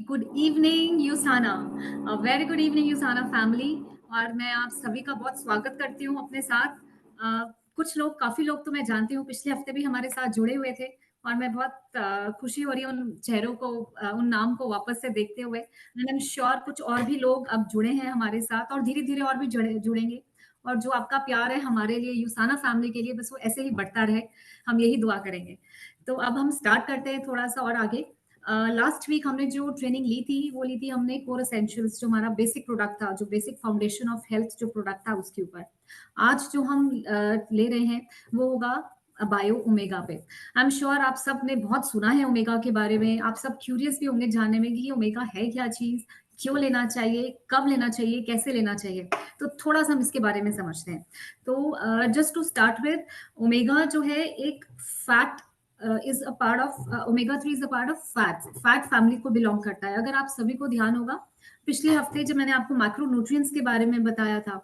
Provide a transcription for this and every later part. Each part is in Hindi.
Good evening यूसाना। Very good evening यूसाना family. और मैं आप सभी का बहुत स्वागत करती हूँ अपने साथ। कुछ लोग, काफी लोग तो मैं जानती हूँ, पिछले हफ्ते भी हमारे साथ जुड़े हुए थे। और मैं बहुत खुशी हो रही है उन चेहरों को, उन नाम को वापस से देखते हुए। एंड आई एम श्योर कुछ और भी लोग अब जुड़े हैं हमारे साथ और धीरे धीरे और भी जुड़ेंगे। और जो आपका प्यार है हमारे लिए, यूसाना फैमिली के लिए, बस वो ऐसे ही बढ़ता रहे, हम यही दुआ करेंगे। तो अब हम स्टार्ट करते हैं थोड़ा सा और आगे। लास्ट वीक हमने जो ट्रेनिंग ली थी वो ली थी हमने कोर एसेंशियल्स, जो हमारा बेसिक प्रोडक्ट था, जो बेसिक फाउंडेशन ऑफ हेल्थ जो प्रोडक्ट था उसके ऊपर। आज जो हम ले रहे हैं वो होगा बायो ओमेगा पे। आई एम श्योर आप सब ने बहुत सुना है ओमेगा के बारे में, आप सब क्यूरियस भी होंगे जानने में कि ये ओमेगा है क्या चीज, क्यों लेना चाहिए, कब लेना चाहिए, कैसे लेना चाहिए। तो थोड़ा सा हम इसके बारे में समझते हैं। तो just to start with, omega जो है एक fat is a part of omega 3 is a part of fat family को बिलोंग करता है। अगर आप सभी को ध्यान होगा, पिछले हफ्ते जब मैंने आपको मैक्रो न्यूट्रिएंट्स के बारे में बताया था,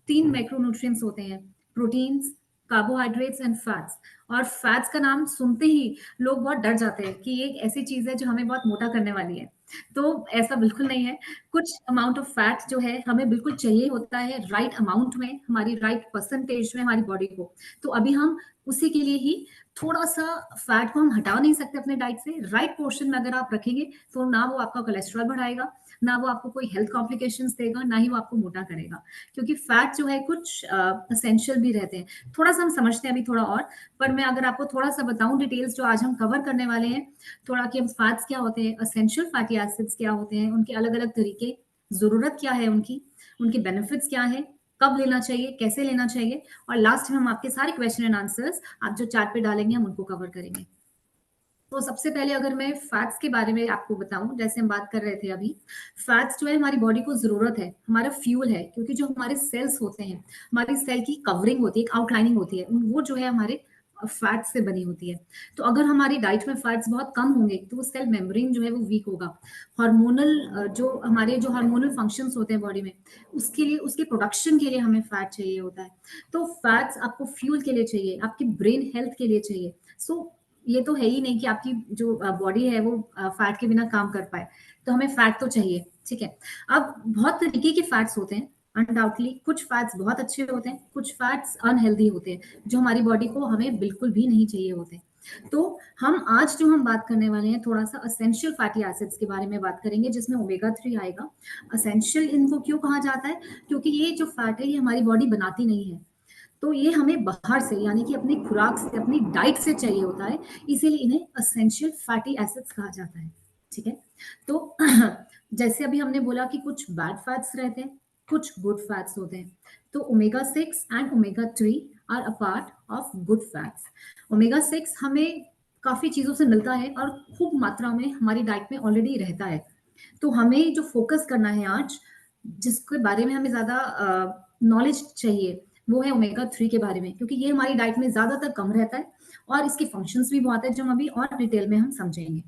3 मैक्रो न्यूट्रिएंट्स होते हैं, प्रोटीन्स, कार्बोहाइड्रेट्स एंड फैट्स। और फैट्स का नाम सुनते ही लोग बहुत डर जाते हैं कि ये एक ऐसी चीज है जो हमें बहुत मोटा करने वाली है। तो ऐसा बिल्कुल नहीं है। कुछ अमाउंट ऑफ फैट जो है हमें बिल्कुल चाहिए होता है, राइट अमाउंट में, हमारी राइट परसेंटेज में हमारी बॉडी को। तो अभी हम उसी के लिए ही थोड़ा सा, फैट को हम हटा नहीं सकते अपने डाइट से, राइट पोर्शन में अगर आप रखेंगे तो ना वो आपका कोलेस्ट्रॉल बढ़ाएगा, ना वो आपको कोई हेल्थ कॉम्प्लिकेशंस देगा, ना ही वो आपको मोटा करेगा। क्योंकि फैट जो है कुछ असेंशियल भी रहते हैं। थोड़ा सा हम समझते हैं अभी थोड़ा और। पर मैं अगर आपको थोड़ा सा बताऊं डिटेल्स जो आज हम कवर करने वाले हैं, थोड़ा कि हम फैट्स क्या होते हैं, असेंशियल फैटी एसिड्स क्या होते हैं, उनके अलग अलग तरीके, जरूरत क्या है उनकी, उनके बेनिफिट्स क्या है, कब लेना चाहिए, कैसे लेना चाहिए। और लास्ट में हम आपके सारे क्वेश्चन एंड आंसर्स आप जो चैट पे डालेंगे हम उनको कवर करेंगे। तो सबसे पहले अगर मैं फैट्स के बारे में आपको बताऊं, जैसे हम बात कर रहे थे अभी, फैट्स जो है हमारी बॉडी को जरूरत है, हमारा फ्यूल है। क्योंकि जो हमारे सेल्स होते हैं, हमारी सेल की कवरिंग होती है, एक आउटलाइनिंग होती है, वो जो है हमारे फैट से बनी होती है। तो अगर हमारी डाइट में फैट्स बहुत कम होंगे तो वो सेल मेम्ब्रेन जो है वो वीक होगा। हार्मोनल जो हमारे जो हार्मोनल फंक्शंस होते हैं बॉडी में, उसके लिए, उसके प्रोडक्शन के लिए हमें फैट चाहिए होता है। तो फैट्स आपको फ्यूल के लिए चाहिए, आपकी ब्रेन हेल्थ के लिए चाहिए। सो ये तो है ही नहीं कि आपकी जो बॉडी है वो फैट के बिना काम कर पाए। तो हमें फैट तो चाहिए, ठीक है। अब बहुत तरीके के फैट्स होते हैं अनडाउटली। कुछ फैट्स बहुत अच्छे होते हैं, कुछ फैट्स अनहेल्दी होते हैं जो हमारी बॉडी को हमें बिल्कुल भी नहीं चाहिए होते। तो हम आज जो हम बात करने वाले हैं थोड़ा सा असेंशियल फैटी एसिड्स के बारे में बात करेंगे, जिसमें ओमेगा 3 आएगा। असेंशियल इनको क्यों कहा जाता है? क्योंकि ये जो फैट है ये हमारी बॉडी बनाती नहीं है, तो ये हमें बाहर से, यानी कि अपनी खुराक से, अपनी डाइट से चाहिए होता है। इसीलिए इन्हें असेंशियल फैटी एसिड्स कहा जाता है, ठीक है। तो जैसे अभी हमने बोला कि कुछ बैड फैट्स रहते हैं, कुछ गुड फैट्स होते हैं। तो omega 6 and omega 3 are a part of good fats. Omega 6 हमें काफी चीजों से मिलता है और खूब मात्रा में हमारी डाइट में ऑलरेडी रहता है। तो हमें जो फोकस करना है आज, जिसके बारे में हमें ज्यादा नॉलेज चाहिए, वो है ओमेगा 3 के बारे में। क्योंकि ये हमारी डाइट में ज्यादातर कम रहता है और इसके फंक्शंस भी बहुत है, जो हम अभी और डिटेल में हम समझेंगे।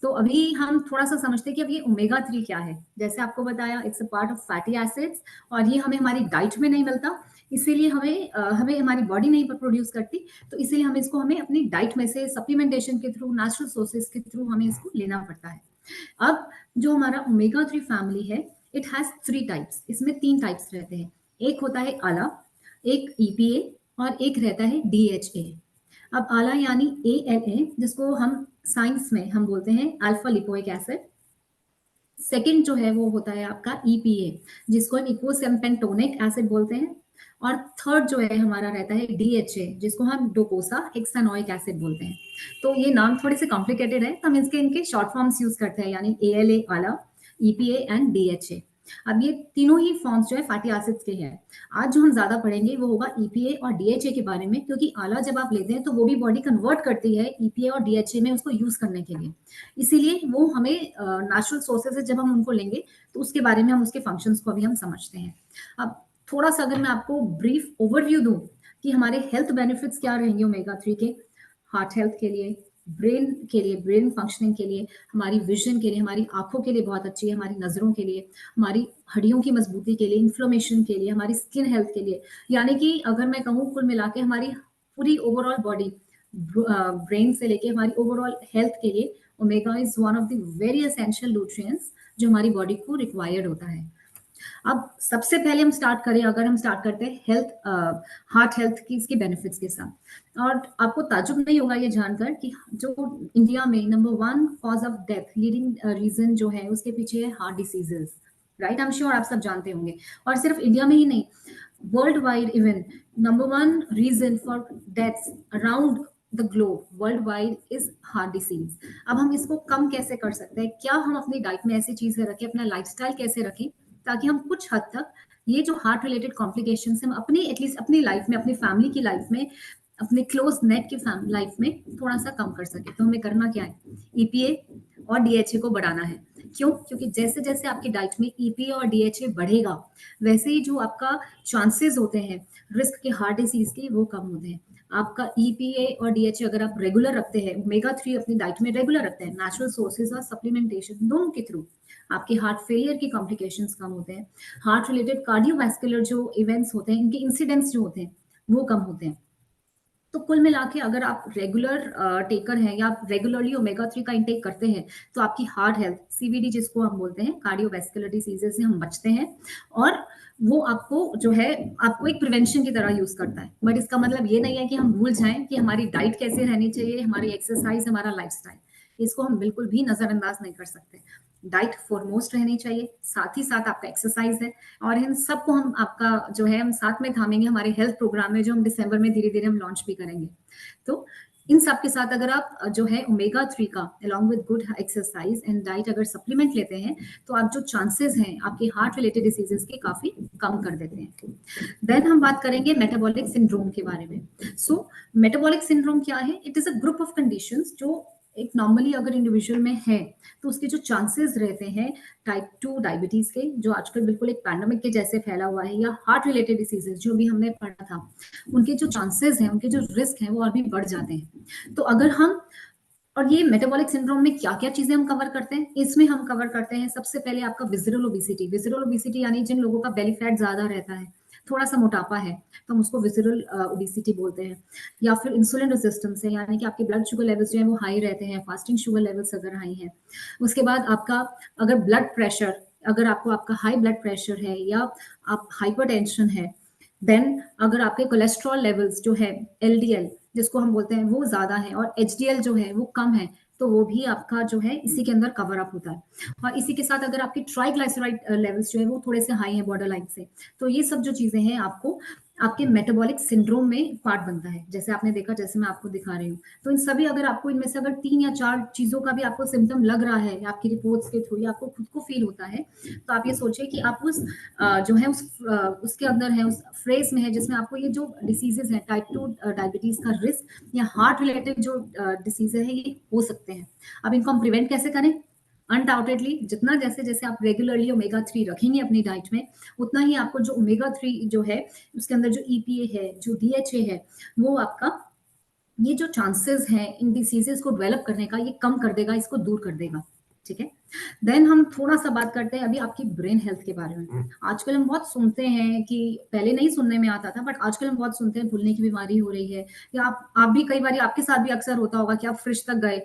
तो अभी हम थोड़ा सा समझते हैं कि अब ये ओमेगा 3 क्या है। जैसे आपको बताया, it's a part of fatty acids, और ये हमें हमारी डाइट में नहीं मिलता। इसीलिए हमें हमारी बॉडी नहीं प्रोड्यूस करती। तो इसीलिए हमें अपनी डाइट में से, सप्लीमेंटेशन के थ्रू, नेचुरल सोर्सेज के थ्रू हमें इसको लेना पड़ता है। अब जो हमारा ओमेगा 3 फैमिली है, इट हैज 3 टाइप्स। इसमें 3 टाइप्स रहते हैं। एक होता है आला, एक ईपीए, और एक रहता है डीएचए। अब आला यानी एएलए, जिसको हम साइंस में हम बोलते हैं अल्फा लिपोइक एसिड। सेकंड जो है वो होता है आपका ईपीए, जिसको हम इकोसेम्पेंटोनिक एसिड बोलते हैं। और थर्ड जो है हमारा रहता है डीएचए, जिसको हम डोकोसा हेक्सानोइक एसिड बोलते हैं। तो ये नाम थोड़े से कॉम्प्लिकेटेड है, तो हम इनके शॉर्ट फॉर्म्स यूज करते हैं, यानी एएलए आला, ईपीए एंड डीएचए। अब ये तीनों ही फॉर्म्स जो है फैटी एसिड्स के हैं। आज जो हम ज्यादा पढ़ेंगे वो होगा ईपीए और डीएचए के बारे में, क्योंकि आला जब आप लेते हैं तो वो भी बॉडी कन्वर्ट करती है ईपीए और डीएचए में, उसको यूज करने के लिए। इसीलिए वो हमें नेचुरल सोर्सेज से जब हम उनको लेंगे तो उसके बारे में हम उसके फंक्शंस को अभी हम समझते हैं। अब थोड़ा सा अगर मैं आपको ब्रीफ ओवरव्यू दूं कि हमारे हेल्थ बेनिफिट्स क्या रहेंगे ओमेगा 3 के, हार्ट हेल्थ के लिए, ब्रेन के लिए, ब्रेन फंक्शनिंग के लिए, हमारी विजन के लिए, हमारी आंखों के लिए बहुत अच्छी है, हमारी नजरों के लिए, हमारी हड्डियों की मजबूती के लिए, इन्फ्लेमेशन के लिए, हमारी स्किन हेल्थ के लिए। यानी कि अगर मैं कहूँ कुल मिला के हमारी पूरी ओवरऑल बॉडी, ब्रेन से लेके हमारी ओवरऑल हेल्थ के लिए omega is one of the very essential nutrients जो हमारी बॉडी को रिक्वायर्ड होता है। अब सबसे पहले हम स्टार्ट करें, अगर हम स्टार्ट करते हैं हेल्थ, हार्ट हेल्थ की इसके बेनिफिट्स के साथ, और आपको ताज्जुब नहीं होगा ये जानकर कि जो इंडिया में number one cause of death leading reason जो है उसके पीछे है heart diseases. Right, I am sure आप सब जानते होंगे। और सिर्फ इंडिया में ही नहीं, world wide even number one reason for deaths around the globe world wide is heart disease. अब हम इसको कम कैसे कर सकते हैं? क्या हम अपनी डाइट में ऐसी चीजें रखें, अपना लाइफस्टाइल कैसे रखें ताकि हम कुछ हद तक ये जो हार्ट रिलेटेड कॉम्प्लिकेशन हम अपनी एटलीस्ट अपनी लाइफ में, अपनी फैमिली की लाइफ में, अपने क्लोज नेट की लाइफ में थोड़ा सा कम कर सके। तो हमें करना क्या है? ईपीए और डीएचए को बढ़ाना है। क्यों? क्योंकि जैसे जैसे आपकी डाइट में ईपीए और डीएचए बढ़ेगा वैसे ही जो आपका चांसेस होते हैं रिस्क के हार्ट डिसीज के वो कम होते हैं। आपका ईपीए और डीएचए अगर आप रेगुलर रखते हैं, ओमेगा 3 अपनी डाइट में रेगुलर रखते हैं, नेचुरल सोर्सेज और सप्लीमेंटेशन दोनों के थ्रू, आपके हार्ट फेलियर की कॉम्प्लिकेशंस कम होते हैं। हार्ट रिलेटेड कार्डियोवैस्कुलर जो इवेंट्स होते हैं, इनके इंसिडेंट्स जो होते हैं वो कम होते हैं। तो कुल मिला के अगर आप रेगुलर टेकर हैं या आप रेगुलरली ओमेगा 3 का इंटेक करते हैं तो आपकी हार्ट हेल्थ, सीवीडी जिसको हम बोलते हैं, कार्डियोवैस्कुलर डिसीजेस से हम बचते हैं। और वो आपको जो है आपको एक प्रिवेंशन की तरह यूज करता है। बट इसका मतलब ये नहीं है कि हम भूल जाएं कि हमारी डाइट कैसे रहनी चाहिए, हमारी एक्सरसाइज, हमारा लाइफस्टाइल, इसको हम बिल्कुल भी नजरअंदाज नहीं कर सकते। डाइट फॉरमोस्ट रहनी चाहिए, साथ ही साथ आपका एक्सरसाइज है, और इन सबको हम आपका जो है हम साथ में थामेंगे हमारे हेल्थ प्रोग्राम में जो हम दिसंबर में धीरे धीरे हम लॉन्च भी करेंगे। तो इन सब के साथ अगर आप जो है ओमेगा 3 का along with good exercise and diet अगर सप्लीमेंट लेते हैं तो आप जो चांसेस हैं आपके हार्ट रिलेटेड डिसीजेस के काफी कम कर देते हैं। देन हम बात करेंगे मेटाबॉलिक सिंड्रोम के बारे में। सो मेटाबॉलिक सिंड्रोम क्या है? It is a group of conditions जो एक नॉर्मली अगर इंडिविजुअल में है तो उसके जो चांसेस रहते हैं टाइप 2 डायबिटीज के, जो आजकल बिल्कुल एक पैंडेमिक के जैसे फैला हुआ है, या हार्ट रिलेटेड डिसीजेस जो भी हमने पढ़ा था, उनके जो चांसेस हैं, उनके जो रिस्क हैं वो और भी बढ़ जाते हैं। तो अगर हम, और ये मेटाबॉलिक सिंड्रोम में क्या क्या चीजें हम कवर करते हैं? इसमें हम कवर करते हैं सबसे पहले आपका विजुअल ओबेसिटी। विजुअल ओबेसिटी यानी जिन लोगों का बेली फैट ज्यादा रहता है, थोड़ा सा मोटापा है, तो हम उसको विजुअल ओबेसिटी बोलते हैं। या फिर इंसुलिन रेजिस्टेंस है, यानी कि आपके ब्लड शुगर लेवल्स जो है वो हाई रहते हैं, फास्टिंग शुगर लेवल्स अगर हाई है। उसके बाद आपका अगर ब्लड प्रेशर, अगर आपको आपका हाई ब्लड प्रेशर है या आप हाइपरटेंशन है, देन अगर आपके कोलेस्ट्रॉल लेवल्स जो है एलडीएल जिसको हम बोलते हैं वो ज्यादा है और एचडीएल जो है वो कम है, तो वो भी आपका जो है इसी के अंदर कवर अप होता है। और इसी के साथ अगर आपके ट्राइग्लाइसराइड लेवल्स जो है वो थोड़े से हाई है बॉर्डर लाइन से, तो ये सब जो चीजें हैं आपको आपके मेटाबॉलिक सिंड्रोम में पार्ट बनता है, जैसे आपने देखा, जैसे मैं आपको दिखा रही हूँ। तो इन सभी अगर आपको इनमें से अगर 3 या 4 चीजों का भी आपको सिम्टम लग रहा है आपकी रिपोर्ट्स के थ्रू या आपको खुद को फील होता है, तो आप ये सोचिए कि आप उस जो है उसके अंदर है, उस फ्रेज में है जिसमें आपको ये जो डिसीजेस है टाइप 2 डायबिटीज का रिस्क या हार्ट रिलेटेड जो डिसीज है ये हो सकते हैं। अब इनको हम प्रिवेंट कैसे करें? अनडाउटेडली जितना जैसे जैसे आप रेगुलरली ओमेगा 3 रखेंगे अपनी डाइट में, उतना ही आपको जो ओमेगा 3 जो है उसके अंदर जो ईपीए है, जो डीएचए है, वो आपका ये जो चांसेस हैं इन डिसीजेस को डेवलप करने का ये कम कर देगा, इसको दूर कर देगा। ठीक है। देन हम थोड़ा सा बात करते हैं अभी आपकी ब्रेन हेल्थ के बारे में। आजकल हम बहुत सुनते हैं कि पहले नहीं सुनने में आता था, बट आजकल हम बहुत सुनते हैं भूलने की बीमारी हो रही है, या आप भी कई बार आपके साथ भी अक्सर होता होगा कि आप फ्रिज तक गए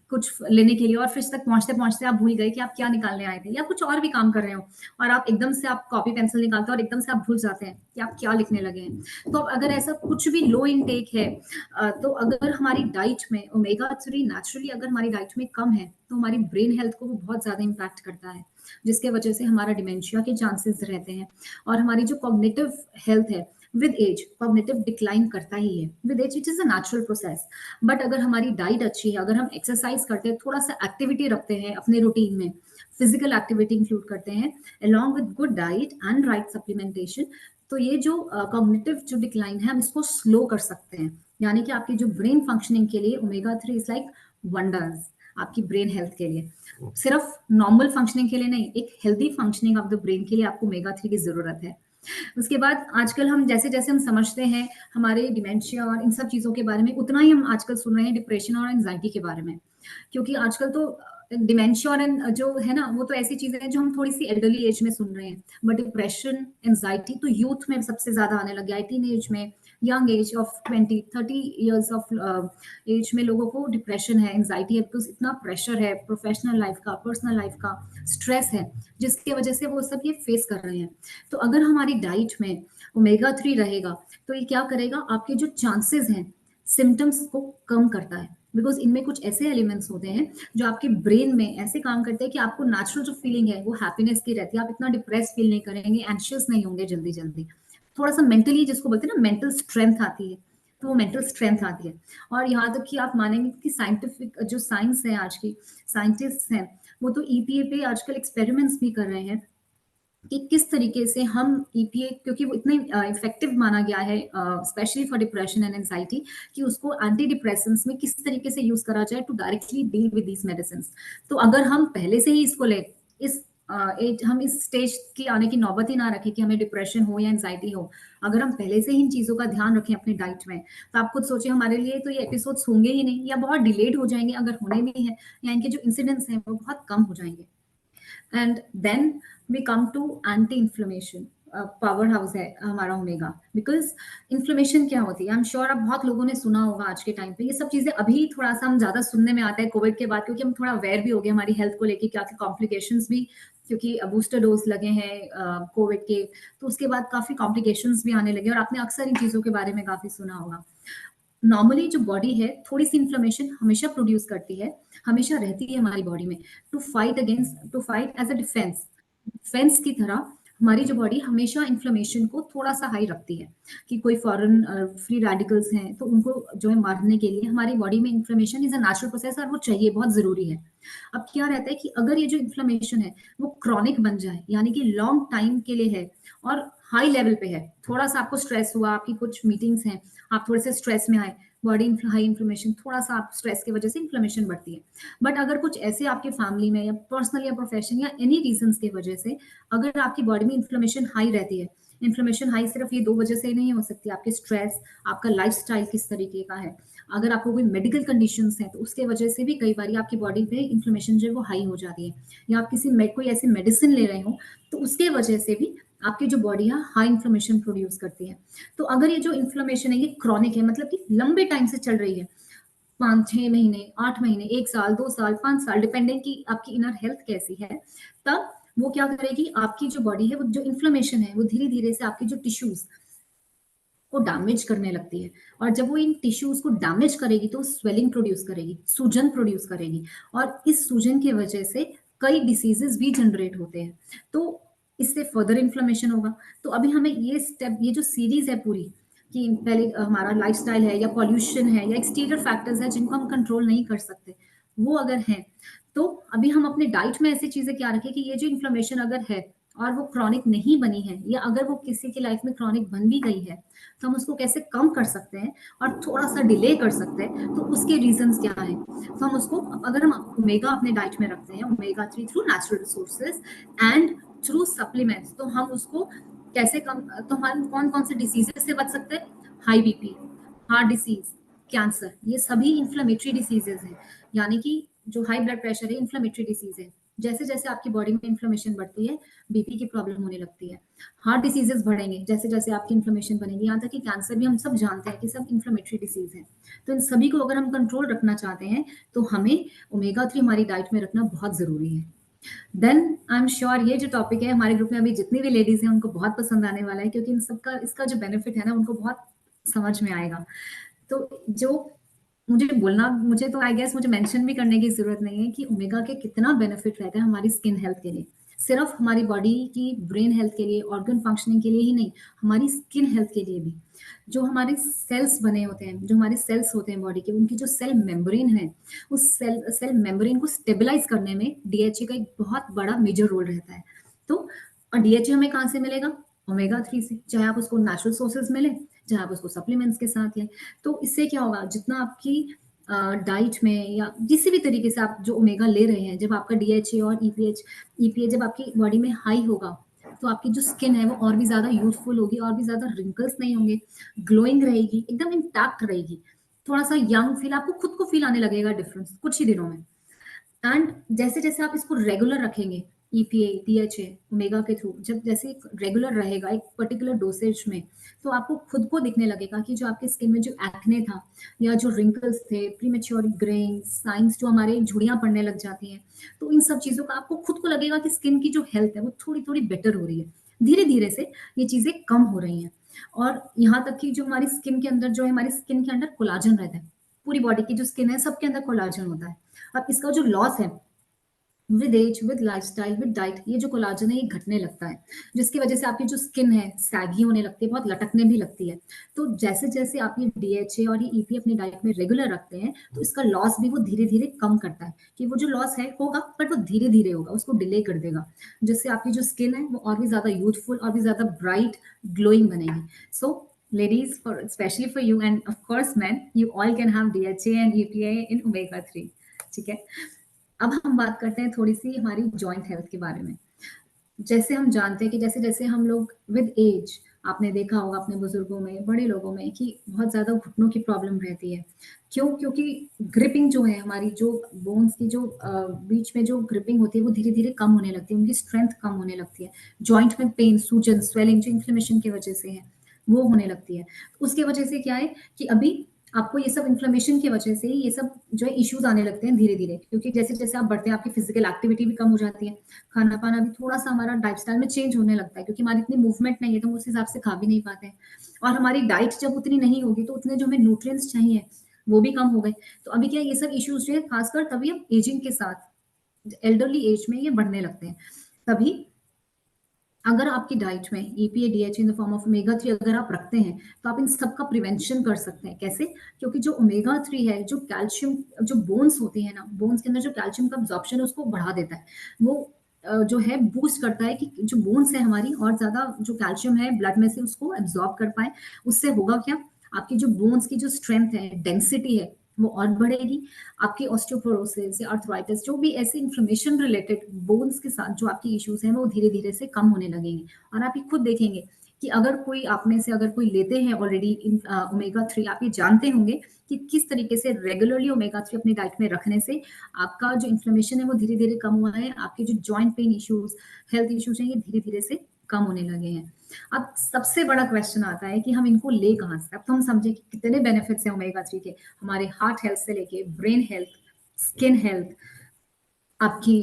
कुछ लेने के लिए और फ्रिज तक पहुंचते पहुंचते आप भूल गए कि आप क्या निकालने आए थे, या कुछ और भी काम कर रहे हो और आप एकदम से आप कॉपी पेंसिल निकालते हो और एकदम से आप भूल जाते हैं कि आप क्या लिखने लगे हैं। तो अगर ऐसा कुछ भी लो इनटेक है, तो अगर हमारी डाइट में ओमेगा 3 नेचुरली अगर हमारी डाइट में कम है तो हमारी ब्रेन हेल्थ को वो बहुत ज्यादा इम्पैक्ट करता है, जिसके वजह से हमारा डिमेंशिया के चांसेस रहते हैं। और हमारी जो कॉग्निटिव हेल्थ है विद एज, कॉग्निटिव डिक्लाइन करता ही है with age, it is a natural process. But अगर हमारी डाइट अच्छी है, अगर हम एक्सरसाइज करते हैं, थोड़ा सा एक्टिविटी रखते हैं अपने रूटीन में, फिजिकल एक्टिविटी इंक्लूड करते हैं along with good diet and right supplementation, तो ये जो कॉग्निटिव जो डिक्लाइन है हम इसको स्लो कर सकते हैं। यानी कि आपकी जो ब्रेन फंक्शनिंग के लिए ओमेगा 3 इज लाइक वंडर्स आपकी ब्रेन हेल्थ के लिए, सिर्फ नॉर्मल फंक्शनिंग के लिए नहीं, एक healthy functioning of the brain के लिए आपको ओमेगा 3 की जरूरत है। उसके बाद आजकल हम जैसे जैसे हम समझते हैं हमारे डिमेंशिया और इन सब चीजों के बारे में, उतना ही हम आजकल सुन रहे हैं डिप्रेशन और एंजाइटी के बारे में, क्योंकि आजकल तो डिमेंशिया और जो है ना वो तो ऐसी चीजें हैं जो हम थोड़ी सी एल्डरली एज में सुन रहे हैं, बट डिप्रेशन एंजाइटी तो यूथ में सबसे ज्यादा आने लग गया है, टीन एज में, young age of 20-30 years of age में लोगों को डिप्रेशन है, एंजाइटी है, बिकॉज इतना प्रेशर है प्रोफेशनल लाइफ का, पर्सनल लाइफ का, स्ट्रेस है, जिसकी वजह से वो सब ये फेस कर रहे हैं। तो अगर हमारी डाइट में ओमेगा 3 रहेगा, तो ये क्या करेगा, आपके जो चांसेस हैं सिम्टम्स को कम करता है, बिकॉज इनमें कुछ ऐसे एलिमेंट्स होते हैं जो आपके ब्रेन में ऐसे काम करते हैं कि आपको नेचुरल जो फीलिंग है वो हैप्पीनेस की रहती है, आप इतना डिप्रेस फील नहीं करेंगे, एंशियस नहीं होंगे जल्दी जल्दी, थोड़ा सा मेंटली जिसको बोलते हैं ना मेंटल स्ट्रेंथ आती है, तो वो मेंटल स्ट्रेंथ आती है। और यहाँ तक कि आप मानेंगे कि साइंटिफिक जो साइंस है, आज की साइंटिस्ट हैं वो तो ईपीए पे आजकल एक्सपेरिमेंट्स भी कर रहे हैं कि किस तरीके से हम ईपीए, क्योंकि वो इतना इफेक्टिव माना गया है specially for depression and anxiety, कि उसको एंटी डिप्रेसेंट्स में किस तरीके से यूज करा जाए to directly deal with these medicine. तो अगर हम पहले से ही इसको ले, इस हम इस स्टेज की आने की नौबत ही ना रखें कि हमें डिप्रेशन हो या एंजाइटी हो, अगर हम पहले से ही इन चीजों का ध्यान रखें अपनी डाइट में, तो आप खुद सोचिए हमारे लिए तो ये एपिसोड्स होंगे ही नहीं, या बहुत डिलेड हो जाएंगे, अगर होने भी है, या इनके जो इंसिडेंट्स हैं वो बहुत कम हो जाएंगे। And then we come to anti inflammation, power house है हमारा ओमेगा। बिकॉज इन्फ्लेमेशन क्या होती है, आई एम श्योर आप बहुत लोगों ने सुना होगा आज के टाइम पे, ये सब चीजें अभी थोड़ा सा हम ज्यादा सुनने में आता है कोविड के बाद, क्योंकि हम थोड़ा अवेयर भी हो गए हमारी हेल्थ को लेके, क्या क्या कॉम्प्लिकेशंस भी, क्योंकि बूस्टर डोज लगे हैं कोविड के, तो उसके बाद काफी कॉम्प्लिकेशंस भी आने लगे, और आपने अक्सर इन चीजों के बारे में काफी सुना होगा। नॉर्मली जो बॉडी है थोड़ी सी इन्फ्लेमेशन हमेशा प्रोड्यूस करती है, हमेशा रहती है हमारी बॉडी में, to fight as a defence, defence की तरह हमारी जो बॉडी हमेशा इन्फ्लेमेशन को थोड़ा सा हाई रखती है, कि कोई फॉरेन फ्री रेडिकल्स हैं तो उनको जो है मारने के लिए हमारी बॉडी में inflammation is a natural process, और वो चाहिए, बहुत जरूरी है। अब क्या रहता है कि अगर ये जो इन्फ्लेमेशन है वो क्रॉनिक बन जाए, यानी कि लॉन्ग टाइम के लिए है और हाई लेवल पे है, थोड़ा सा आपको स्ट्रेस हुआ, आपकी कुछ मीटिंग्स हैं, आप थोड़े से स्ट्रेस में आए, बॉडी हाई इन्फ्लेमेशन, थोड़ा सा आप स्ट्रेस की वजह से इन्फ्लेमेशन बढ़ती है। बट अगर कुछ ऐसे आपके फैमिली में या पर्सनल या प्रोफेशन या एनी रीजन की वजह से अगर आपकी बॉडी में इन्फ्लेमेशन हाई रहती है, इन्फ्लेमेशन हाई सिर्फ ये दो वजह से ही नहीं हो सकती, आपके स्ट्रेस, आपका लाइफस्टाइल किस तरीके का है, अगर आपको कोई मेडिकल कंडीशंस हैं तो उसके वजह से भी कई बार आपकी बॉडी पे इन्फ्लेमेशन जो है वो हाई हो जाती है, या आप किसी कोई ऐसी मेडिसिन ले रहे हो तो उसके वजह से भी आपकी जो बॉडी है हाई इन्फ्लेमेशन प्रोड्यूस करती है। तो अगर ये जो इन्फ्लेमेशन है ये क्रॉनिक है, मतलब कि लंबे टाइम से चल रही है, 5-6 महीने, 8 महीने, 1 साल, 2 साल, 5 साल, डिपेंडिंग की आपकी इनर हेल्थ कैसी है, तब वो क्या करेगी, आपकी जो बॉडी है वो जो इन्फ्लेमेशन है वो धीरे धीरे से आपकी जो टिश्यूज को डैमेज करने लगती है, और जब वो इन टिश्यूज को डैमेज करेगी तो स्वेलिंग प्रोड्यूस करेगी, सूजन प्रोड्यूस करेगी, और इस सूजन की वजह से कई डिसीजेस भी जनरेट होते हैं, तो इससे फर्दर इन्फ्लेमेशन होगा। तो अभी हमें ये स्टेप, ये जो सीरीज है पूरी, कि पहले हमारा लाइफस्टाइल है या पॉल्यूशन है या एक्सटीरियर फैक्टर्स है जिनको हम कंट्रोल नहीं कर सकते, वो अगर हैं, तो अभी हम अपने डाइट में ऐसी चीजें क्या रखें कि ये जो इन्फ्लेमेशन अगर है और वो क्रॉनिक नहीं बनी है, या अगर वो किसी की लाइफ में क्रॉनिक बन भी गई है, तो हम उसको कैसे कम कर सकते हैं और थोड़ा सा डिले कर सकते हैं, तो उसके रीजंस क्या है। तो हम उसको, अगर हम ओमेगा अपने डाइट में रखते हैं, omega 3 through natural resources and through supplements, तो हम उसको कैसे कम, तो हम कौन कौन से डिसीजेस से बच सकते हैं, high BP, heart disease, cancer, ये सभी इन्फ्लेमेटरी डिसीजेज हैं, यानी कि जो हाई ब्लड प्रेशर है इन्फ्लेमेटरी डिसीज है, जैसे जैसे आपकी बॉडी में इन्फ्लेमेशन बढ़ती है बीपी की प्रॉब्लम होने लगती है, हार्ट डिसीजेस बढ़ेंगे जैसे जैसे आपकी इन्फ्लेमेशन बनेगी, यहाँ तक कि कैंसर भी हम सब जानते हैं कि सब इन्फ्लेमेटरी डिसीज है। तो इन सभी को अगर हम कंट्रोल रखना चाहते हैं तो हमें ओमेगा 3 हमारी डाइट में रखना बहुत जरूरी है। देन आई एम श्योर ये जो टॉपिक है हमारे ग्रुप में अभी जितनी भी लेडीज हैं उनको बहुत पसंद आने वाला है, क्योंकि इन सबका इसका जो बेनिफिट है ना उनको बहुत समझ में आएगा। तो जो मुझे तो आई गेस मुझे मेंशन भी करने की जरूरत नहीं है कि ओमेगा के कितना बेनिफिट रहता है हमारी स्किन हेल्थ के लिए, सिर्फ हमारी बॉडी की ब्रेन हेल्थ के लिए, ऑर्गन फंक्शनिंग के लिए ही नहीं, हमारी स्किन हेल्थ के लिए भी। जो हमारे सेल्स बने होते हैं, जो हमारे सेल्स होते हैं बॉडी के, उनकी जो सेल मेम्ब्रेन है, उस सेल मेम्ब्रेन को स्टेबलाइज करने में डीएचए का एक बहुत बड़ा मेजर रोल रहता है। तो और डीएचए हमें कहाँ से मिलेगा, ओमेगा 3 से, चाहे आप उसको नेचुरल सोर्सेज मिले, चाहे आप उसको सप्लीमेंट्स के साथ लें। तो इससे क्या होगा, जितना आपकी डाइट में या किसी भी तरीके से आप जो ओमेगा ले रहे हैं, जब आपका डीएचए और ईपीए जब आपकी बॉडी में हाई होगा, तो आपकी जो स्किन है वो और भी ज्यादा यूथफुल होगी, और भी ज्यादा रिंकल्स नहीं होंगे, ग्लोइंग रहेगी, एकदम इंटैक्ट रहेगी, थोड़ा सा यंग फील, आपको खुद को फील आने लगेगा डिफरेंस कुछ ही दिनों में। एंड जैसे जैसे आप इसको रेगुलर रखेंगे, ईपीए, डीएचए, ओमेगा के थ्रू जब जैसे रेगुलर रहेगा एक पर्टिकुलर डोसेज में, तो आपको खुद को दिखने लगेगा कि जो आपकी स्किन में जो एक्ने था या जो रिंकल्स थे, प्रीमेच्योर ग्रेइंग, साइंस जो हमारे झुर्रियाँ पड़ने लग जाती हैं, तो इन सब चीज़ों का आपको खुद को लगेगा कि स्किन की जो हेल्थ है वो थोड़ी-थोड़ी बेटर हो रही है। धीरे-धीरे से ये चीज़ें कम हो रही हैं और यहाँ तक कि जो हमारी स्किन के अंदर जो है हमारी स्किन के अंदर कोलाजन रहता है। पूरी बॉडी की जो स्किन है सबके अंदर कोलाजन होता है। अब इसका जो लॉस है with age, with lifestyle, with diet ये जो कोलाजन है ये घटने लगता है, जिसकी वज़ह से आपकी जो स्किन है सैगी होने लगती है, बहुत लटकने भी लगती है। तो जैसे-जैसे आप ये डीएचए और ये ईपी अपनी डाइट में रेगुलर रखते हैं, तो इसका लॉस भी वो धीरे-धीरे कम करता है, कि वो जो लॉस है होगा बट वो धीरे-धीरे होगा, उसको डिले कर देगा। जिससे आपकी जो स्किन है वो और भी ज़्यादा यूथफुल और भी ज़्यादा ब्राइट, ग्लोइंग बनेगी। सो ladies, for especially for you and of course men, you all can have DHA and EPA in omega 3. ठीक है। अब हम बात करते हैं थोड़ी-सी हमारी जॉइंट हेल्थ के बारे में। जैसे हम जानते हैं कि जैसे-जैसे हम लोग विद एज आपने देखा होगा अपने बुजुर्गों में, बड़े लोगों में कि बहुत ज़्यादा घुटनों की प्रॉब्लम रहती है। क्यों? क्योंकि ग्रिपिंग जो है हमारी जो बोन्स की जो बीच में जो ग्रिपिंग होती है वो धीरे-धीरे कम होने लगती है, उनकी स्ट्रेंथ कम होने लगती है। जॉइंट में पेन, सूजन, स्वेलिंग जो इन्फ्लेमेशन की वजह से है, वो होने लगती है। उसकी वजह से क्या है कि अभी आपको ये सब इन्फ्लेमेशन की वजह से ये सब जो है इश्यूज़ आने लगते हैं धीरे-धीरे क्योंकि जैसे-जैसे आप बढ़ते हैं आपकी फिज़िकल एक्टिविटी भी कम हो जाती है। खाना-पाना भी थोड़ा-सा हमारा लाइफ़स्टाइल में चेंज होने लगता है क्योंकि हमारी इतनी मूवमेंट नहीं है, तो हम उस हिसाब से खा भी नहीं पाते हैं। और हमारी डाइट जब उतनी नहीं होगी, तो उतने जो हमें न्यूट्रिएंट्स चाहिए, वो भी कम हो गए। तो अभी क्या है, ये सब इश्यूज़ जो है, खासकर तभी अब एजिंग के साथ, एल्डरली एज में ये बढ़ने लगते हैं। तभी अगर आपकी डाइट में EPA, DHA in the form of omega 3 अगर आप रखते हैं, तो आप इन सब का प्रिवेंशन कर सकते हैं। कैसे? क्योंकि जो ओमेगा 3 है, जो कैल्शियम जो बोन्स होती हैं ना, बोन्स के अंदर जो कैल्शियम का अब्ज़ॉर्प्शन है, उसको बढ़ा देता है। वो जो है बूस्ट करता है कि जो बोन्स है हमारी और ज़्यादा जो कैल्शियम है ब्लड में से उसको एब्ज़ॉर्ब कर पाएँ। उससे होगा क्या? आपकी जो बोन्स की जो स्ट्रेंथ है, डेंसिटी है, वो और बढ़ेगी। आपकी ऑस्टियोपोरोसिस या आर्थराइटिस जो भी ऐसे इन्फ्लेमेशन रिलेटेड बोन्स के साथ जो आपकी इश्यूज हैं वो धीरे-धीरे से कम होने लगेंगे और आप ये खुद देखेंगे कि अगर कोई आप में से अगर कोई लेते हैं ऑलरेडी ओमेगा 3 आप ये जानते होंगे कि किस तरीके से रेगुलरली ओमेगा 3 अपनी डाइट में रखने से आपका जो इन्फ्लेमेशन है वो धीरे-धीरे कम हुआ है, आपके जो joint pain issues, health issues हैं ये धीरे-धीरे से कम होने लगे हैं। अब सबसे बड़ा क्वेश्चन आता है कि हम इनको ले कहाँ से? अब तो हम समझे कि कितने बेनिफिट्स हैं ओमेगा 3 के। हमारे हार्ट हेल्थ से लेके ब्रेन हेल्थ, स्किन हेल्थ, आपकी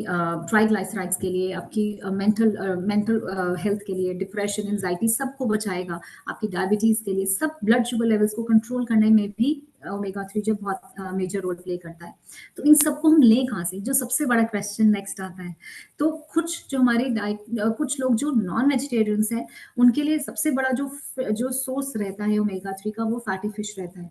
ट्राइग्लिसराइड्स के लिए, आपकी मेंटल हेल्थ के लिए, डिप्रेशन, एंग्जायटी सबको बचाएगा, आपकी डायबिटीज़ के लिए, सब ब्लड शुगर लेवल्स को कंट्रोल करने में भी ओमेगा 3 जो बहुत मेजर रोल प्ले करता है। तो इन सबको हम लें कहाँ से? जो सबसे बड़ा क्वेश्चन नेक्स्ट आता है। तो कुछ जो हमारी कुछ लोग जो नॉन वेजिटेरियंस हैं, उनके लिए सबसे बड़ा जो सोर्स रहता है ओमेगा 3 का वो फैटी फिश रहता है।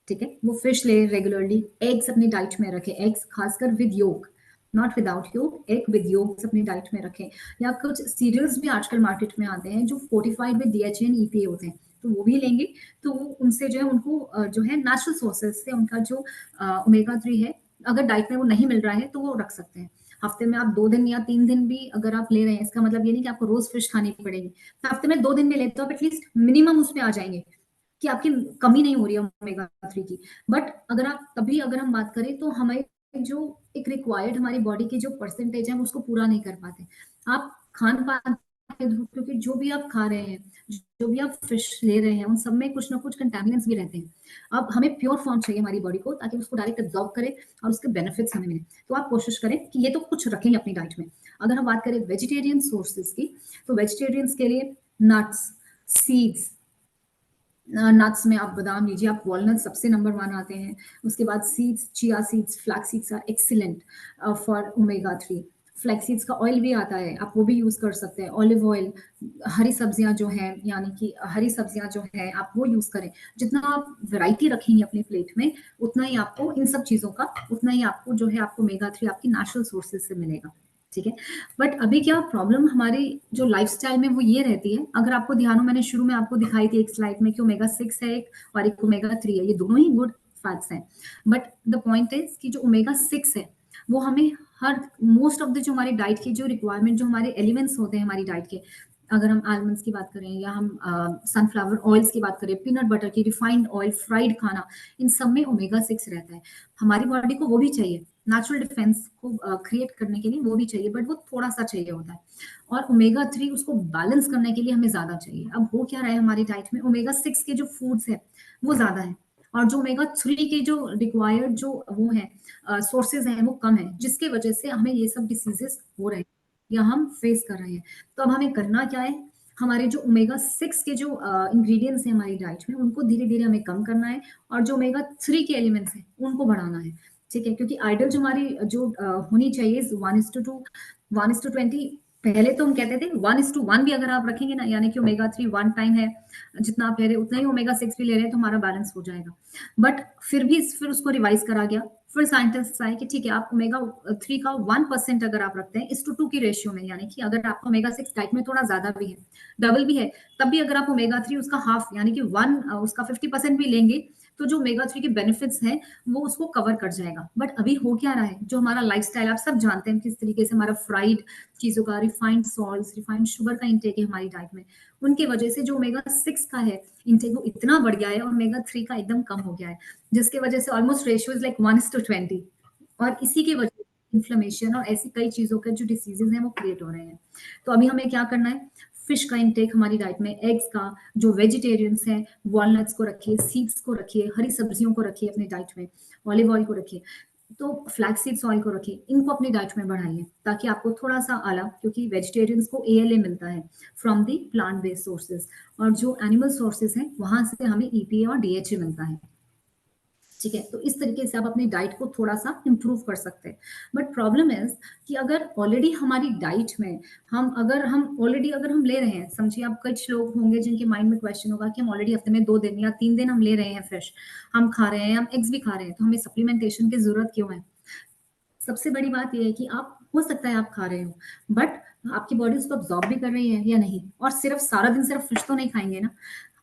ठीक है? वो फिश लें रेगुलरली, एग्स अपनी डाइट में रखें, एग्स खासकर विद योक, नॉट विदाउट योग, एग विद योग अपनी डाइट में रखें या कुछ सीरियल्स भी आजकल मार्केट में आते हैं जो fortified with DHA and EPA होते हैं, तो वो भी लेंगे तो उनसे जो है उनको जो है नेचुरल सोर्सेज से उनका जो ओमेगा 3 है, अगर डाइट में वो नहीं मिल रहा है तो वो रख सकते हैं। हफ्ते में आप 2 दिन या 3 दिन भी अगर आप ले रहे हैं, इसका मतलब ये नहीं कि आपको रोज फिश खानी पड़ेगी। तो हफ्ते में 2 दिन भी लेते हो आप एटलीस्ट मिनिमम उसमें आ जाएंगे कि आपकी कमी नहीं हो रही है ओमेगा 3 की। बट अगर आप तभी अगर हम बात करें तो हमें जो एक रिक्वायर्ड हमारी बॉडी की जो परसेंटेज है हम उसको पूरा नहीं कर पाते। आप खान-पान के थ्रू क्योंकि जो भी आप खा रहे हैं, जो भी आप फिश ले रहे हैं, उन सब में कुछ ना कुछ कंटामिनेंट्स भी रहते हैं। अब हमें प्योर फॉर्म चाहिए हमारी बॉडी को ताकि उसको डायरेक्ट एब्ज़ॉर्ब करे और उसके बेनिफिट्स हमें मिलें। तो आप कोशिश करें कि ये तो कुछ रखेंगे अपनी डाइट में। अगर हम बात करें वेजिटेरियन सोर्सेज़ की, तो वेजिटेरियंस के लिए नट्स, सीड्स, नट्स में आप बादाम लीजिए, आप वॉलनट सबसे नंबर 1 आते हैं। उसके बाद seeds, chia seeds, flax seeds are excellent for omega 3। Flax seeds का ऑयल भी आता है, आप वो भी यूज़ कर सकते हैं। ऑलिव ऑयल, हरी सब्जियाँ जो हैं, यानी कि हरी सब्जियाँ जो हैं, आप वो यूज़ करें। जितना आप वैरायटी रखेंगे अपनी प्लेट में, उतना ही आपको इन सब चीज़ों का, उतना ही आपको जो है आपको ओमेगा 3 आपकी नेचुरल सोर्सेज़ से मिलेगा। ठीक है? बट अभी क्या प्रॉब्लम हमारी जो लाइफ़स्टाइल में वो ये रहती है, अगर आपको ध्यान हो मैंने शुरू में आपको दिखाई थी एक स्लाइड में कि ओमेगा 6 है एक और एक ओमेगा 3 है, ये दोनों ही गुड फैट्स हैं। बट द पॉइंट इज़ कि जो ओमेगा 6 है, वो हमें हर मोस्ट ऑफ द जो हमारी डाइट की जो रिक्वायरमेंट जो हमारे एलिमेंट्स होते हैं हमारी डाइट के, अगर हम आलमंड्स की बात करें या हम सनफ्लावर ऑयल्स की बात करें, पीनट बटर की, रिफाइंड ऑयल, फ्राइड खाना, इन सब में ओमेगा 6 रहता है। हमारी बॉडी को वो भी चाहिए, नेचुरल डिफेंस को क्रिएट करने के लिए वो भी चाहिए, बट वो थोड़ा सा चाहिए होता है। और ओमेगा 3 उसको बैलेंस करने के लिए हमें ज्यादा चाहिए। अब हो क्या रहा है हमारी डाइट में, ओमेगा 6 के जो फूड्स है वो ज्यादा है, और जो ओमेगा 3 के जो रिक्वायर्ड जो वो है सोर्सेज हैं वो कम है, जिसकी वजह से हमें ये सब डिसीजेस हो रहे हैं या हम फेस कर रहे हैं। तो अब हमें करना क्या है, हमारे जो ओमेगा 6 के जो इंग्रेडिएंट्स हैं हमारी डाइट में उनको धीरे धीरे हमें कम करना है, और जो ओमेगा 3 के एलिमेंट्स हैं उनको बढ़ाना है। ठीक है, क्योंकि आइडल जो हमारी जो होनी चाहिए 1:2 1:20। पहले तो हम कहते थे 1:1 भी अगर आप रखेंगे ना, यानी कि ओमेगा 3 वन टाइम है, जितना आप ले रहे हैं उतना ही ओमेगा 6 भी ले रहे हैं, तो हमारा बैलेंस हो जाएगा। बट फिर उसको रिवाइज करा गया। फिर साइंटिस्ट आए कि ठीक है, आप ओमेगा 3 का 1% अगर आप रखते हैं 1:2 की रेशियो में, यानी कि अगर आपका ओमेगा 6 डाइट में थोड़ा ज्यादा भी है, डबल भी है, तब भी अगर आप ओमेगा 3 उसका हाफ यानी कि उसका 50% भी लेंगे, तो जो ओमेगा 3 के बेनिफिट्स हैं वो उसको कवर कर जाएगा। बट अभी हो क्या रहा है, जो हमारा लाइफस्टाइल आप सब जानते हैं किस तरीके से हमारा फ्राइड चीजों का, रिफाइंड सॉल्ट, रिफाइंड शुगर का इंटेक है हमारी डाइट में, उनकी वजह से जो ओमेगा 6 का है इंटेक वो इतना बढ़ गया है, और ओमेगा 3 का एकदम कम हो गया है, जिसकी वजह से ऑलमोस्ट रेशियो इज लाइक 1:20। और इसी की वजह से इन्फ्लेमेशन और ऐसी कई चीजों के जो डिसीजेज हैं वो क्रिएट हो रहे हैं। तो अभी हमें क्या करना है, फिश का इंटेक हमारी डाइट में, एग्स का, जो वेजिटेरियंस हैं वॉलनट्स को रखिए, सीड्स को रखिए, हरी सब्जियों को रखिए अपनी डाइट में, ऑलिव ऑयल को रखिए, तो फ्लैक्स सीड्स ऑयल को रखिए, इनको अपनी डाइट में बढ़ाइए ताकि आपको थोड़ा सा आला, क्योंकि वेजिटेरियंस को एएलए मिलता है from the plant based sources, और जो एनिमल सोर्सेज हैं वहां से हमें ईपीए और डीएचए मिलता है। ठीक है, तो इस तरीके से आप अपनी डाइट को थोड़ा सा इम्प्रूव कर सकते हैं। बट प्रॉब्लम इज कि अगर ऑलरेडी हमारी डाइट में अगर हम ले रहे हैं, समझिए आप कुछ लोग होंगे जिनके माइंड में क्वेश्चन होगा कि हम ऑलरेडी हफ्ते में 2 दिन या 3 दिन हम ले रहे हैं फिश, हम खा रहे हैं, हम एग्स भी खा रहे हैं, तो हमें सप्लीमेंटेशन की जरूरत क्यों है। सबसे बड़ी बात यह है कि आप, हो सकता है आप खा रहे हो, बट आपकी बॉडी उसको अब्जॉर्ब भी कर रही है या नहीं, और सिर्फ सारा दिन सिर्फ फिश तो नहीं खाएंगे ना,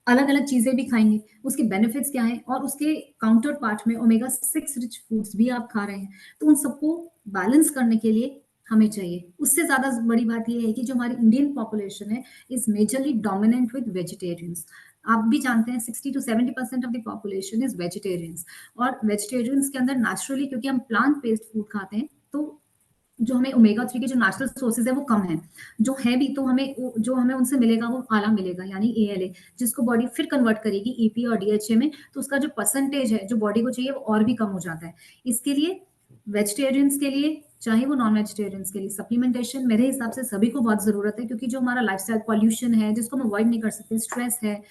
अलग अलग चीजें भी खाएंगे, उसके बेनिफिट्स क्या हैं, और उसके काउंटर पार्ट में ओमेगा 6 रिच फूड्स भी आप खा रहे हैं, तो उन सबको बैलेंस करने के लिए हमें चाहिए। उससे ज्यादा बड़ी बात यह है कि जो हमारी इंडियन पॉपुलेशन है is majorly dominant with vegetarians. आप भी जानते हैं 60 to 70% of the population is vegetarians, और वेजिटेरियंस के अंदर नेचुरली, क्योंकि हम प्लांट बेस्ड फूड खाते हैं, तो जो हमें ओमेगा 3 के जो नेचुरल सोर्सेज है वो कम है, जो है भी तो हमें जो हमें उनसे मिलेगा वो आला मिलेगा, यानी एएलए, जिसको बॉडी फिर कन्वर्ट करेगी ईपी और डीएचए में, तो उसका जो परसेंटेज है जो बॉडी को चाहिए वो और भी कम हो जाता है। इसके लिए वेजिटेरियंस के लिए, चाहे वो नॉन वेजिटेरियंस के लिए, सप्लीमेंटेशन मेरे हिसाब से सभी को बहुत जरूरत है, क्योंकि जो हमारा लाइफस्टाइल पॉल्यूशन है जिसको हम अवॉइड नहीं कर सकते, स्ट्रेस है,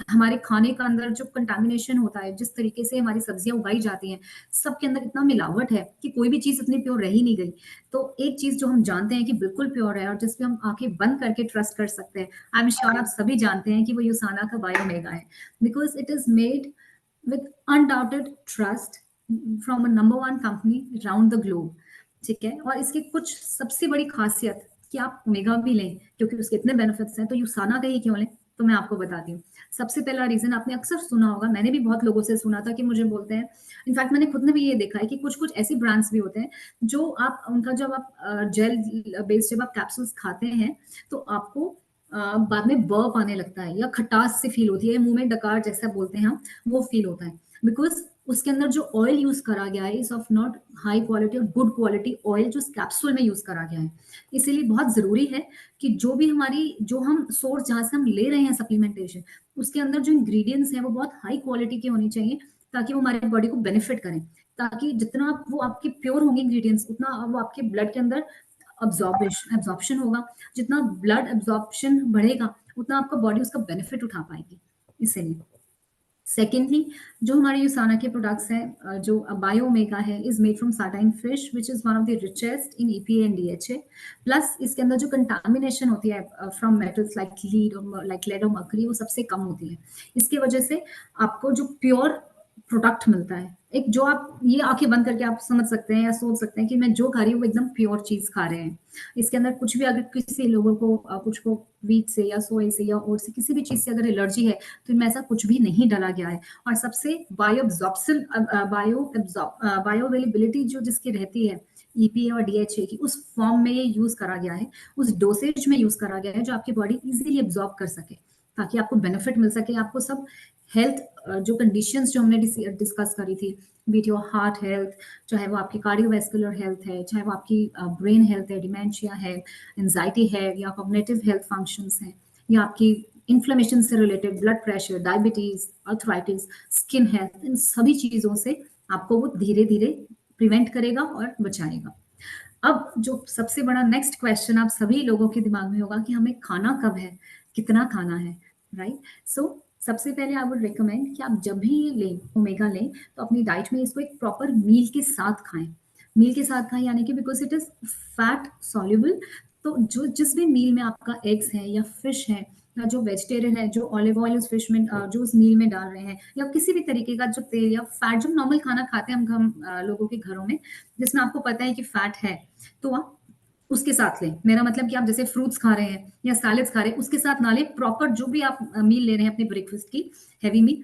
हमारे खाने का अंदर जो कंटामिनेशन होता है, जिस तरीके से हमारी सब्जियां उगाई जाती हैं, सबके अंदर इतना मिलावट है कि कोई भी चीज इतनी प्योर रह ही नहीं गई। तो एक चीज जो हम जानते हैं कि बिल्कुल प्योर है और जिसपे हम आंखें बंद करके ट्रस्ट कर सकते हैं, आई एम श्योर आप सभी जानते हैं कि वो यूसाना का बायोमेगा है, because it is made with undoubted trust from a number 1 company around the globe. ठीक है, और इसकी कुछ सबसे बड़ी खासियत कि आप ओमेगा भी लें, क्योंकि उसके इतने बेनिफिट्स हैं, तो यूसाना का ही क्यों लें, तो मैं आपको बताती हूँ। सबसे पहला रीजन आपने अक्सर सुना होगा, मैंने भी बहुत लोगों से सुना था कि मुझे बोलते हैं, इनफैक्ट मैंने खुद ने भी ये देखा है कि कुछ कुछ ऐसी ब्रांड्स भी होते हैं जो आप उनका जब आप जेल बेस्ड जब आप कैप्सूल्स खाते हैं, तो आपको बाद में बर्प आने लगता है या खटास से फील होती है, मुंह में डकार जैसा बोलते हैं हम, वो फील होता है, बिकॉज उसके अंदर जो ऑयल यूज करा गया है is of not high quality और गुड क्वालिटी ऑयल, जो कैप्सूल में यूज करा गया है। इसीलिए बहुत जरूरी है कि जो हम सोर्स जहां से हम ले रहे हैं सप्लीमेंटेशन, उसके अंदर जो इंग्रेडिएंट्स हैं वो बहुत हाई क्वालिटी के होने चाहिए, ताकि वो हमारे बॉडी को बेनिफिट करें, ताकि जितना वो आपके प्योर होंगे इंग्रेडिएंट्स, उतना वो आपके ब्लड के अंदर एब्जॉर्प्शन होगा, जितना ब्लड एब्जॉर्प्शन बढ़ेगा उतना आपका बॉडी उसका बेनिफिट उठा पाएगी। इसीलिए सेकेंडली, जो हमारे यूसाना के प्रोडक्ट्स हैं, जो बायोमेगा है, is made from sardine fish which is one of the richest in EPA and DHA. Plus इसके अंदर जो कंटामिनेशन होती है फ्रॉम मेटल्स लाइक लेड और मर्करी, वो सबसे कम होती है। इसकी वजह से आपको जो प्योर प्रोडक्ट मिलता है, एक जो आप ये आंखें बंद करके आप समझ सकते हैं या सोच सकते हैं कि मैं जो खा रही हूँ वो एकदम प्योर चीज खा रहे हैं। इसके अंदर कुछ भी, अगर किसी लोगों को कुछ को व्हीट से या सोए से या ओट से किसी भी चीज से अगर एलर्जी है, तो इनमें ऐसा कुछ भी नहीं डाला गया है। और सबसे बायो अवेलेबिलिटी जो जिसकी रहती है ईपीए और डीएचए की, उस फॉर्म में ये यूज करा गया है, उस डोसेज में यूज करा गया है जो आपकी बॉडी इजीली एब्जॉर्ब कर सके। ताकि आपको बेनिफिट मिल सके। आपको सब हेल्थ जो कंडीशंस जो हमने डिस्कस करी थी, B it your heart health, चाहे वो आपकी कार्डियोवैस्कुलर हेल्थ है, चाहे वो आपकी ब्रेन हेल्थ है, डिमेंशिया है, एंजाइटी है, या कॉग्निटिव हेल्थ फंक्शंस हैं, या आपकी इन्फ्लेमेशन से related blood pressure, diabetes, arthritis, skin health, इन सभी चीज़ों से आपको वो धीरे-धीरे प्रिवेंट करेगा और बचाएगा। अब जो सबसे बड़ा नेक्स्ट क्वेश्चन आप सभी लोगों के दिमाग में होगा कि हमें खाना कब है, कितना खाना है, राइट? सो सबसे पहले आई वुड रिकमेंड कि आप जब भी ये लें, ओमेगा लें, तो अपनी डाइट में इसको एक प्रॉपर मील के साथ खाएँ। मील के साथ खाएँ यानी कि because it is fat soluble, तो जो जिस भी मील में आपका एग्स है या फिश है, या जो वेजिटेरियन है, जो ऑलिव ऑयल उस फिश में जो उस मील में डाल रहे हैं, या किसी भी तरीके का जो तेल या फैट जो नॉर्मल खाना खाते हैं हम लोगों के घरों में, जिसमें आपको पता है कि फैट है, तो आप उसके साथ लें। मेरा मतलब कि आप जैसे फ्रूट्स खा रहे हैं या सैलेड्स खा रहे हैं, उसके साथ ना लें, प्रॉपर जो भी आप मील ले रहे हैं अपने ब्रेकफ़ास्ट की, हेवी मील,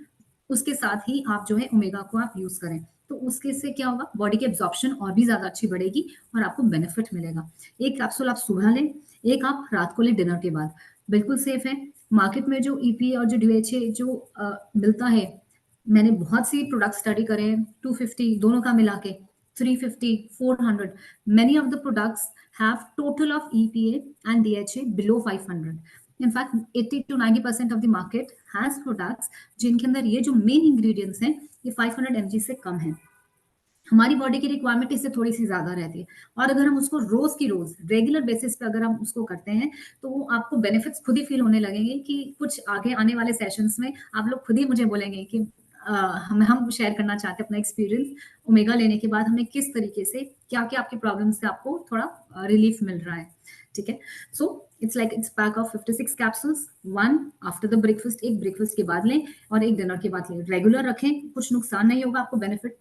उसके साथ ही आप जो है ओमेगा को आप यूज़ करें। तो उसके से क्या होगा, बॉडी की एब्ज़ॉर्प्शन और भी ज़्यादा अच्छी बढ़ेगी और आपको बेनिफिट मिलेगा। 1 कैप्सूल आप सुबह लें, 1 आप रात को लें डिनर के बाद। बिल्कुल सेफ है। मार्केट में जो ईपीए और जो डीएचए जो मिलता है, मैंने बहुत सी प्रोडक्ट स्टडी करे हैं, 250 दोनों का मिला के, 350, 400, many of the products have total of EPA and DHA below 500. In fact, 80 to 90% of the market has products जिनके अंदर ये जो मेन इंग्रेडिएंट्स हैं, ये 500 mg से कम हैं। हमारी बॉडी की रिक्वायरमेंट इससे थोड़ी-सी ज़्यादा रहती है, और अगर हम उसको रोज़ की रोज़ रेगुलर बेसिस पे अगर हम उसको करते हैं, तो वो आपको बेनिफिट्स खुद ही फ़ील होने लगेंगे कि कुछ आगे आने वाले सेशंस में आप लोग खुद ही मुझे बोलेंगे कि हम शेयर करना चाहते हैं अपना एक्सपीरियंस, ओमेगा लेने के बाद हमें किस तरीके से क्या-क्या आपकी प्रॉब्लम से आपको थोड़ा रिलीफ मिल रहा है, ठीक है? So it's pack of 56 capsules, 1 after the breakfast, 1 breakfast के बाद लें और 1 डिनर के बाद लें। रेगुलर रखें, कुछ नुकसान नहीं होगा, आपको बेनिफिट